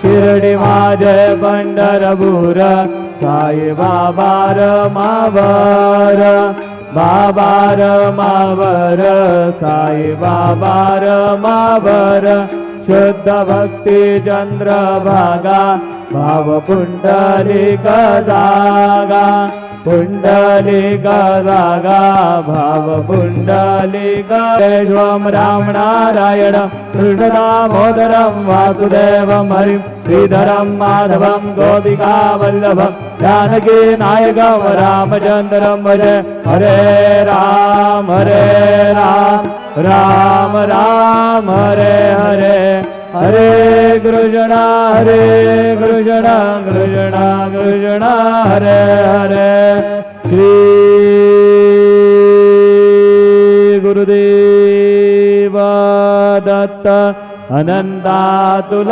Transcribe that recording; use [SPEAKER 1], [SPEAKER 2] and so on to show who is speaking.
[SPEAKER 1] शिर्डी माझे पंढरपूर साई बाबा रमावर बाबा रमावर साई बाबा रमावर शुद्ध भक्ती चंद्रभागा भाव पुंडलिक जागा पुंडलिक जागा भाव पुंडलिक देवं राम नारायण कृष्ण दामोदरं वासुदेवं हरिं श्रीधरं माधवं गोपिका वल्लभं जानकी नायकं रामचन्द्रं भजे हरे राम राम राम हरे हरे हरे कृष्ण कृष्ण कृष्ण हरे हरे श्री गुरुदेव दत्त अनंता तुला